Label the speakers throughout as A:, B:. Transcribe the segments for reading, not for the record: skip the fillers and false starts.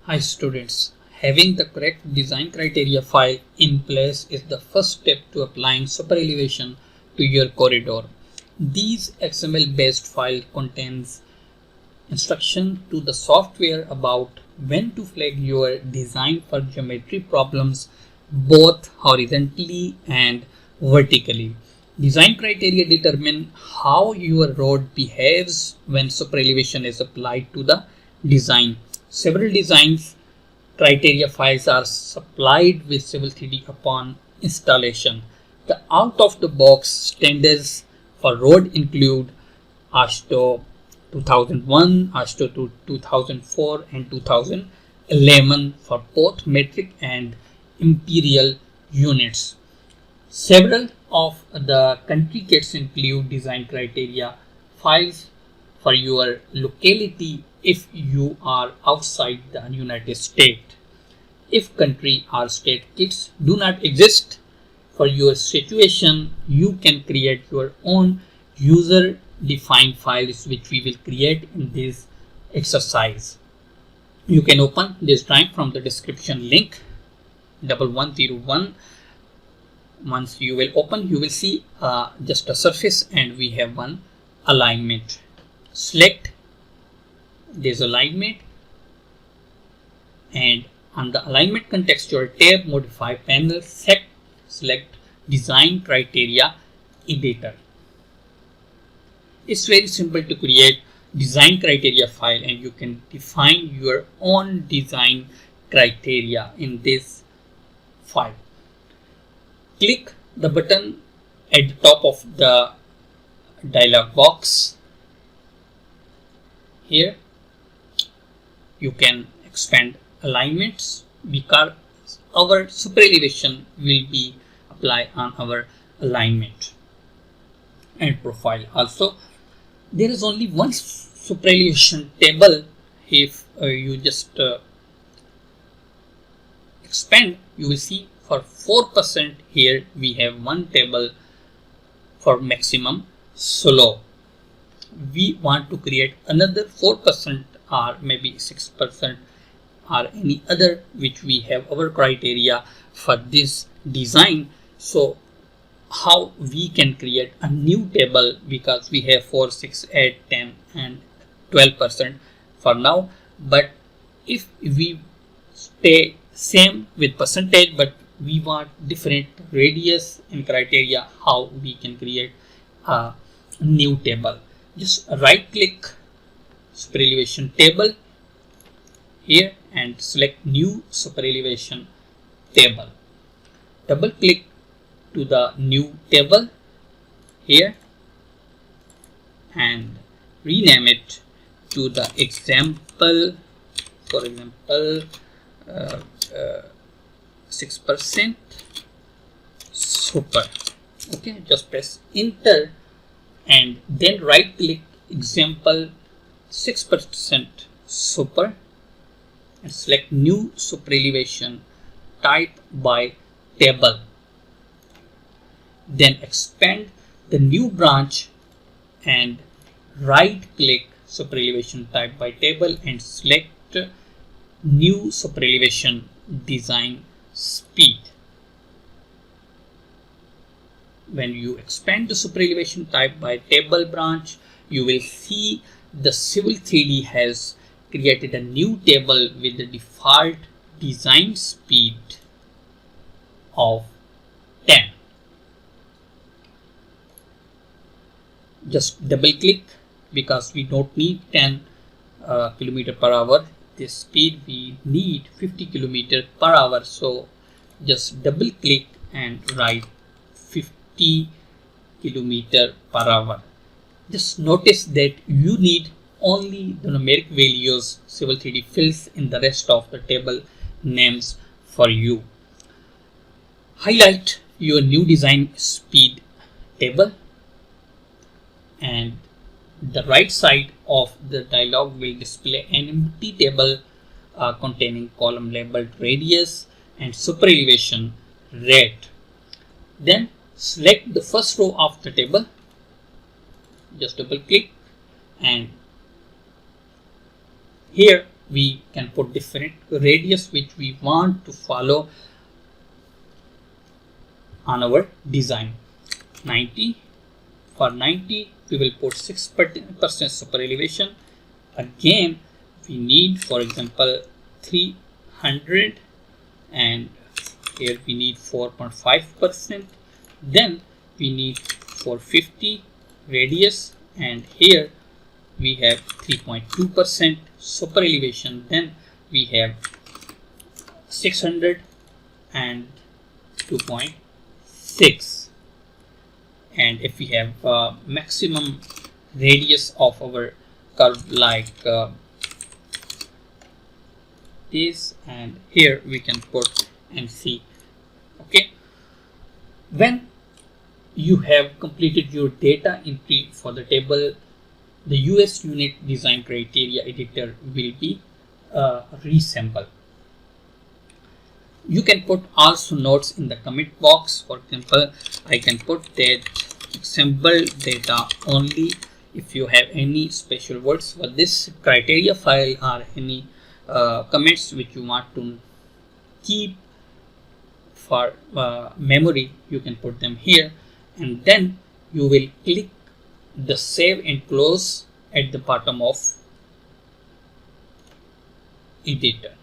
A: Hi students, having the correct design criteria file in place is the first step to applying Superelevation to your corridor. These XML based file contains instruction to the software about when to flag your design for geometry problems both horizontally and vertically. Design criteria determine how your road behaves when superelevation is applied to the design. Several designs criteria files are supplied with Civil 3D upon installation. The out-of-the-box standards for road include AASHTO 2001, AASHTO 2004 and 2011 for both metric and imperial units. Several of the country kits include design criteria files for your locality if you are outside the United States. If country or state kits do not exist for your situation, you can create your own user-defined files which we will create in this exercise. You can open this drawing from the description link 1101. Once you will open, you will see just a surface and we have one alignment. Select this alignment and on the alignment contextual tab, modify panel, select design criteria editor. It's very simple to create design criteria file and you can define your own design criteria in this file. Click the button at the top of the dialog box. Here you can expand alignments because our superelevation will be applied on our alignment and profile. Also, there is only one superelevation table. If you just expand, you will see for 4% here we have one table for maximum slope. We want to create another 4% or maybe 6% or any other which we have our criteria for this design. So how we can create a new table because we have 4, 6, 8, 10 and 12% for now. But if we stay same with percentage but we want different radius and criteria, how we can create a new table. Just right click superelevation table here and select new superelevation table. Double click to the new table here and rename it to the example, for example 6% super. Okay, just press enter and then right click example 6% super and select new superelevation type by table. Then expand the new branch and right click superelevation type by table and select new superelevation design speed. When you expand the superelevation type by table branch, you will see the Civil 3D has created a new table with the default design speed of 10. Just double click because we don't need 10 km per hour. This speed we need 50 km per hour. So just double click and write 50 km per hour. Just notice that you need only the numeric values. Civil 3D fills in the rest of the table names for you. Highlight your new design speed table and the right side of the dialog will display an empty table containing column labeled radius and superelevation rate. Then select the first row of the table, just double click and here we can put different radius which we want to follow on our design. 90. For 90 we will put 6% super elevation. Again we need, for example, 300, and here we need 4.5%. Then we need 450 radius, and here we have 3.2% super elevation. Then we have 600 and 2.6. And if we have maximum radius of our curve like this, and here we can put MC. Okay, when you have completed your data entry for the table, the US unit design criteria editor will be reassembled. You can put also notes in the commit box. For example, I can put that assemble data only. If you have any special words for this criteria file or any commits which you want to keep for memory, you can put them here, and then you will click the save and close at the bottom of editor.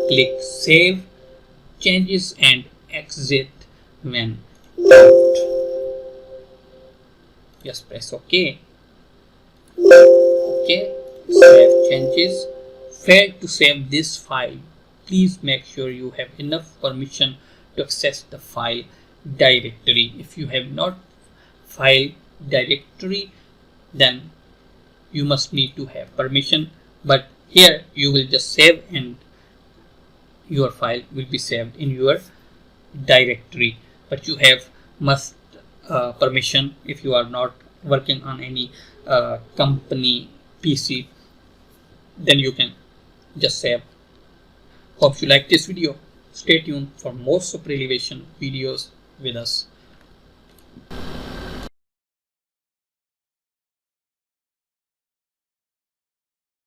A: Click save changes and exit when out. Just press OK. Okay, save changes. Failed to save this file. Please make sure you have enough permission to access the file directory. If you have not file directory, then you must need to have permission, but here you will just save and your file will be saved in your directory. But you have must permission if you are not working on any company PC, then you can just save. Hope you like this video. Stay tuned for more Superelevation videos with us.